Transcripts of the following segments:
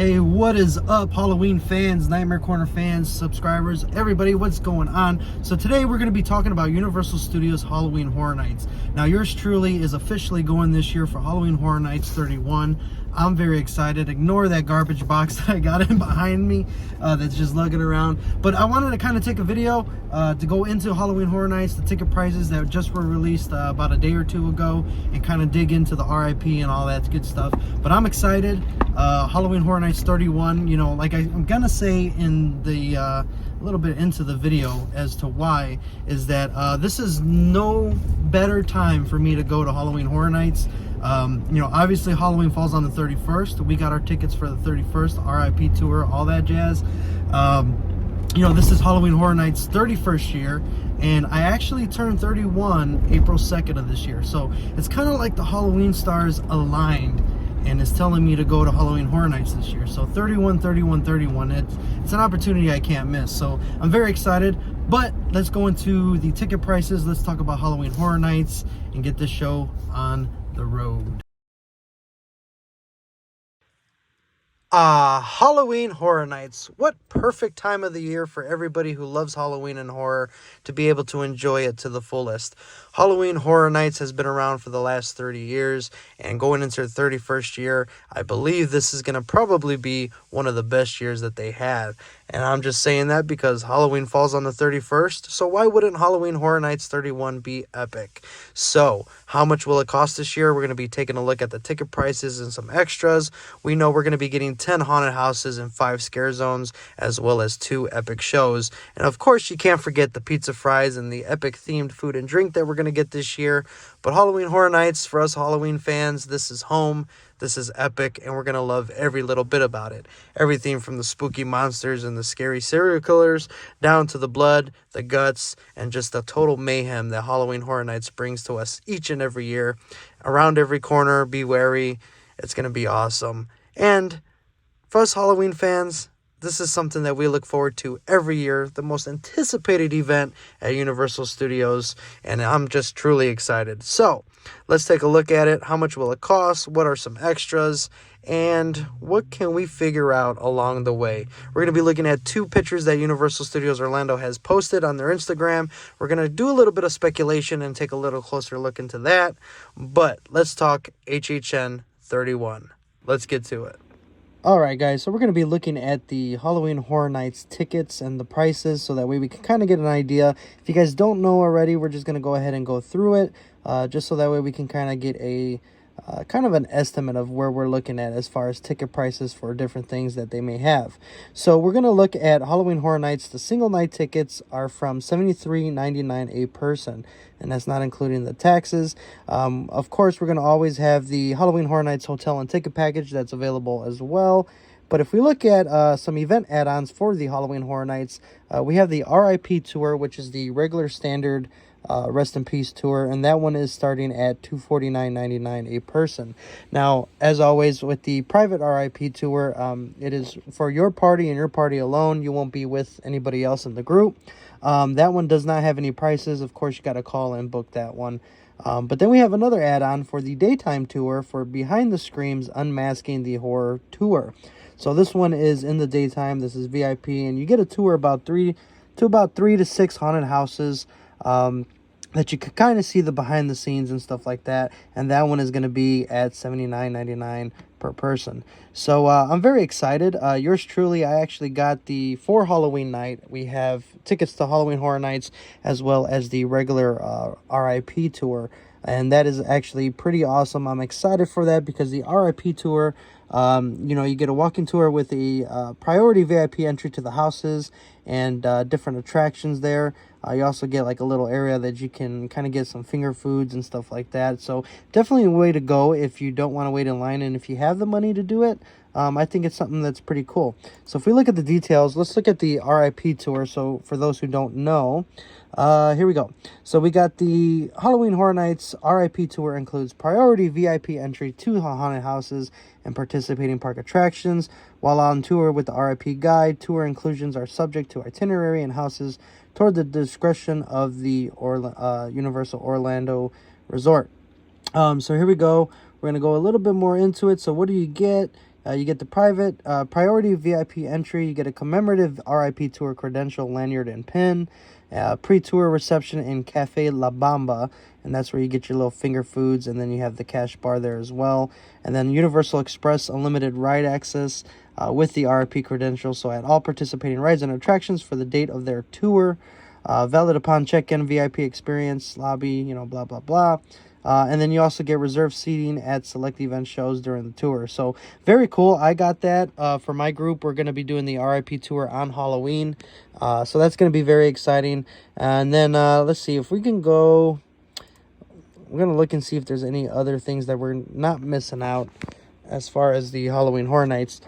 Hey, what is up, Halloween fans, Nightmare Corner fans, subscribers, everybody, what's going on? So today we're going to be talking about Universal Studios Halloween Horror Nights. Now, yours truly is officially going this year for Halloween Horror Nights 31. I'm very excited. Ignore that garbage box that I got in behind me that's just lugging around. But I wanted to kind of take a video to go into Halloween Horror Nights, the ticket prices that just were released about a day or two ago, and kind of dig into the RIP and all that good stuff. But I'm excited. Halloween Horror Nights 31, you know, like I'm gonna say in the a little bit into the video as to why, is that this is no better time for me to go to Halloween Horror Nights. You know, obviously Halloween falls on the 31st. We got our tickets for the 31st, RIP tour, all that jazz. You know, this is Halloween Horror Nights 31st year, and I actually turned 31 April 2nd of this year. So it's kind of like the Halloween stars aligned and is telling me to go to Halloween Horror Nights this year. So 31, 31, 31, it's an opportunity I can't miss. So I'm very excited, but let's go into the ticket prices. Let's talk about Halloween Horror Nights and get this show on the road. Halloween Horror Nights. What perfect time of the year for everybody who loves Halloween and horror to be able to enjoy it to the fullest. Halloween Horror Nights has been around for the last 30 years, and going into their 31st year, I believe this is going to probably be one of the best years that they have. And I'm just saying that because Halloween falls on the 31st, so why wouldn't Halloween Horror Nights 31 be epic? So, how much will it cost this year? We're going to be taking a look at the ticket prices and some extras. We know we're going to be getting 10 haunted houses and 5 scare zones, as well as 2 epic shows. And of course, you can't forget the pizza fries and the epic themed food and drink that we're going to get this year. But Halloween Horror Nights, for us Halloween fans, this is home. This is epic, and we're going to love every little bit about it. Everything from the spooky monsters and the scary serial killers, down to the blood, the guts, and just the total mayhem that Halloween Horror Nights brings to us each and every year. Around every corner, be wary. It's going to be awesome. And for us Halloween fans, this is something that we look forward to every year, the most anticipated event at Universal Studios, and I'm just truly excited. So, let's take a look at it. How much will it cost? What are some extras? And what can we figure out along the way? We're going to be looking at 2 pictures that Universal Studios Orlando has posted on their Instagram. We're going to do a little bit of speculation and take a little closer look into that. But let's talk HHN 31. Let's get to it. Alright guys, so we're going to be looking at the Halloween Horror Nights tickets and the prices, so that way we can kind of get an idea. If you guys don't know already, we're just going to go ahead and go through it, just so that way we can kind of get a kind of an estimate of where we're looking at as far as ticket prices for different things that they may have. So we're going to look at Halloween Horror Nights. The single night tickets are from $73.99 a person, and that's not including the taxes. Of course, we're going to always have the Halloween Horror Nights hotel and ticket package that's available as well. But if we look at some event add-ons for the Halloween Horror Nights, we have the RIP tour, which is the regular standard Rest in Peace tour, and that one is starting at $249.99 a person. Now, as always, with the private RIP tour, it is for your party and your party alone. You won't be with anybody else in the group. That one does not have any prices. Of course, you got to call and book that one. But then we have another add-on for the daytime tour for Behind the Screams Unmasking the Horror Tour. So this one is in the daytime. This is VIP, and you get a tour about 3 to 6 haunted houses that you could kind of see the behind the scenes and stuff like that. And that one is going to be at $79.99 per person. So I'm very excited. Yours truly, I actually got the for Halloween night. We have tickets to Halloween Horror Nights as well as the regular RIP tour. And that is actually pretty awesome. I'm excited for that because the RIP tour, you know, you get a walking tour with a priority VIP entry to the houses and different attractions there. You also get like a little area that you can kind of get some finger foods and stuff like that. So definitely a way to go if you don't want to wait in line, and if you have the money to do it. I think it's something that's pretty cool. So if we look at the details, let's look at the RIP tour. So for those who don't know, here we go. So we got the Halloween Horror Nights RIP tour includes priority VIP entry to haunted houses and participating park attractions. While on tour with the RIP guide, tour inclusions are subject to itinerary and houses toward the discretion of the Universal Orlando Resort. So here we go. We're going to go a little bit more into it. So what do you get? You get the priority VIP entry. You get a commemorative RIP tour credential, lanyard, and pin. Pre-tour reception in Cafe La Bamba, and that's where you get your little finger foods, and then you have the cash bar there as well. And then Universal Express unlimited ride access with the RIP credential, so at all participating rides and attractions for the date of their tour. Valid upon check-in, VIP experience, lobby, blah, blah, blah. And then you also get reserved seating at select event shows during the tour. So very cool. I got that for my group. We're going to be doing the RIP tour on Halloween. So that's going to be very exciting. And then let's see if we can go. We're going to look and see if there's any other things that we're not missing out as far as the Halloween Horror Nights.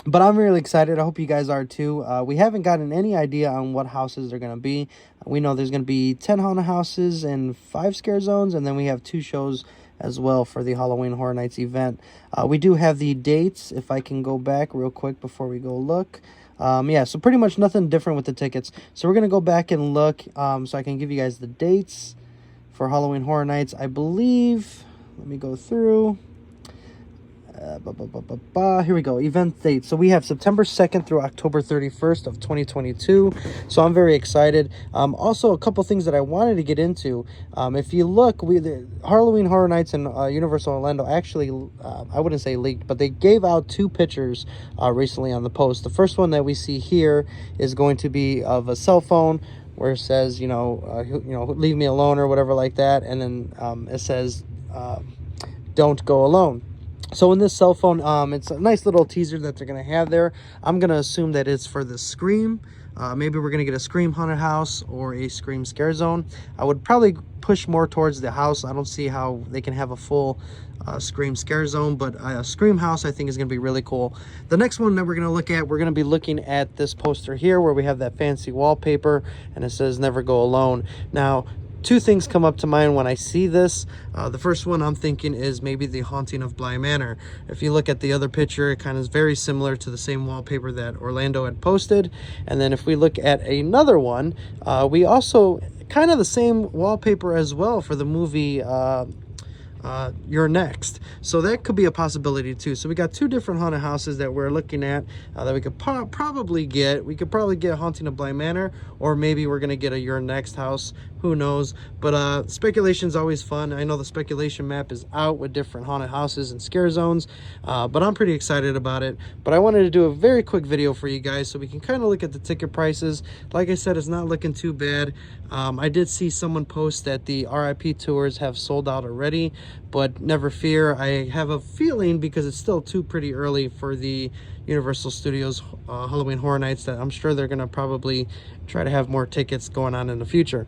But I'm really excited. I hope you guys are too. We haven't gotten any idea on what houses they're going to be. We know there's going to be 10 haunted houses and 5 scare zones. And then we have 2 shows as well for the Halloween Horror Nights event. We do have the dates. If I can go back real quick before we go look. Yeah, so pretty much nothing different with the tickets. So we're going to go back and look so I can give you guys the dates for Halloween Horror Nights. I believe, let me go through. Here we go. Event date. So we have September 2nd through October 31st of 2022. So I'm very excited. Also, a couple things that I wanted to get into. If you look, the Halloween Horror Nights in Universal Orlando actually, I wouldn't say leaked, but they gave out 2 pictures recently on the post. The first one that we see here is going to be of a cell phone where it says, leave me alone or whatever like that. And then it says, don't go alone. So in this cell phone, it's a nice little teaser that they're going to have there. I'm going to assume that it's for the Scream. Maybe we're going to get a Scream haunted house or a Scream scare zone. I would probably push more towards the house. I don't see how they can have a full Scream scare zone, but a Scream house I think is going to be really cool. The next one that we're going to look at, we're going to be looking at this poster here where we have that fancy wallpaper and it says never go alone. Now, 2 things come up to mind when I see this. The first one I'm thinking is maybe the Haunting of Bly Manor. If you look at the other picture, it kind of is very similar to the same wallpaper that Orlando had posted. And then if we look at another one, we also kind of the same wallpaper as well for the movie You're Next. So that could be a possibility too. So we got 2 different haunted houses that we're looking at that we could probably get. We could probably get Haunting of Bly Manor, or maybe we're going to get a Your Next house. Who knows? But speculation is always fun. I know the speculation map is out with different haunted houses and scare zones, but I'm pretty excited about it. But I wanted to do a very quick video for you guys so we can kind of look at the ticket prices. Like I said, it's not looking too bad. I did see someone post that the RIP tours have sold out already, but never fear. I have a feeling, because it's still pretty early for the Universal Studios Halloween Horror Nights, that I'm sure they're going to probably try to have more tickets going on in the future.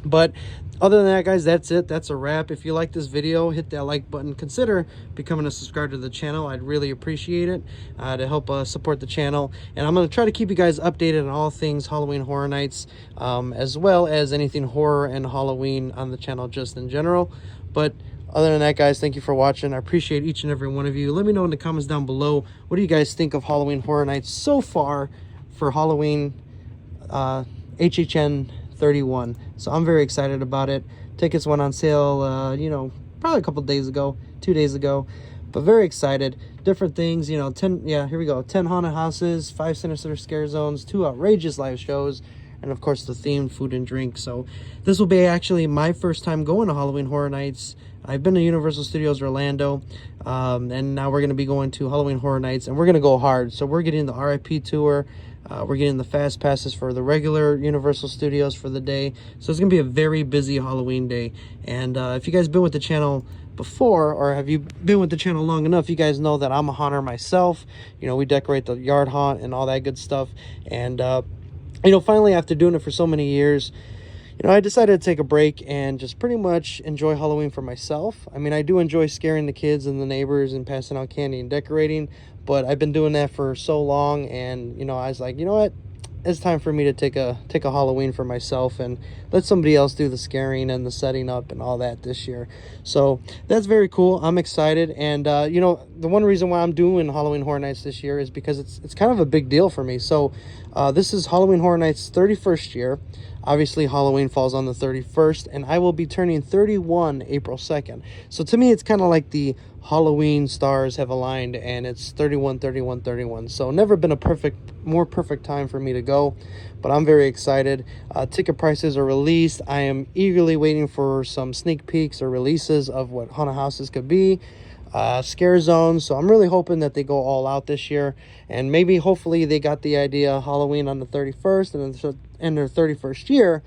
But other than that, guys, that's it. That's a wrap. If you like this video, hit that like button. Consider becoming a subscriber to the channel. I'd really appreciate it to help support the channel. And I'm going to try to keep you guys updated on all things Halloween Horror Nights, as well as anything horror and Halloween on the channel just in general. But other than that, guys, thank you for watching. I appreciate each and every one of you. Let me know in the comments down below, what do you guys think of Halloween Horror Nights so far for Halloween HHN 31. So I'm very excited about it. Tickets went on sale, probably a couple days ago, 2 days ago, but very excited. Different things, 10, yeah, here we go. 10 haunted houses, 5 sinister scare zones, 2 outrageous live shows, and of course the themed food and drink. So this will be actually my first time going to Halloween Horror Nights. I've been to Universal Studios Orlando, and now we're going to be going to Halloween Horror Nights, and we're going to go hard. So we're getting the RIP tour. We're getting the fast passes for the regular Universal Studios for the day. So it's going to be a very busy Halloween day. And if you guys been with the channel before, or have you been with the channel long enough, you guys know that I'm a haunter myself. We decorate the yard haunt and all that good stuff. And, finally, after doing it for so many years, I decided to take a break and just pretty much enjoy Halloween for myself. I mean, I do enjoy scaring the kids and the neighbors and passing out candy and decorating, but I've been doing that for so long, and I was like, you know what, it's time for me to take a Halloween for myself and let somebody else do the scaring and the setting up and all that this year. So that's very cool. I'm excited. And the one reason why I'm doing Halloween Horror Nights this year is because it's kind of a big deal for me. So this is Halloween Horror Nights 31st year. Obviously, Halloween falls on the 31st, and I will be turning 31 April 2nd. So to me, it's kind of like the Halloween stars have aligned, and it's 31, 31, 31. So never been a more perfect time for me to go, but I'm very excited. Ticket prices are released. I am eagerly waiting for some sneak peeks or releases of what haunted houses could be. Scare zones. So I'm really hoping that they go all out this year, and maybe hopefully they got the idea Halloween on the 31st, and then in their 31st year,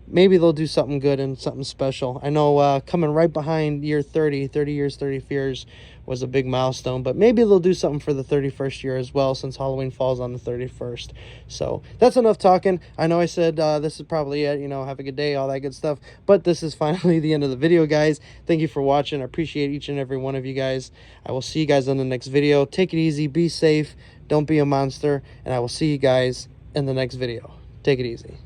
maybe they'll do something good and something special. I know coming right behind year 30 years, 30 fears was a big milestone, but maybe they'll do something for the 31st year as well, since Halloween falls on the 31st. So that's enough talking. I know I said this is probably it, you know, have a good day, all that good stuff, but this is finally the end of the video, guys. Thank you for watching. I appreciate each and every one of you guys. I will see you guys on the next video. Take it easy, be safe, don't be a monster, and I will see you guys in the next video. Take it easy.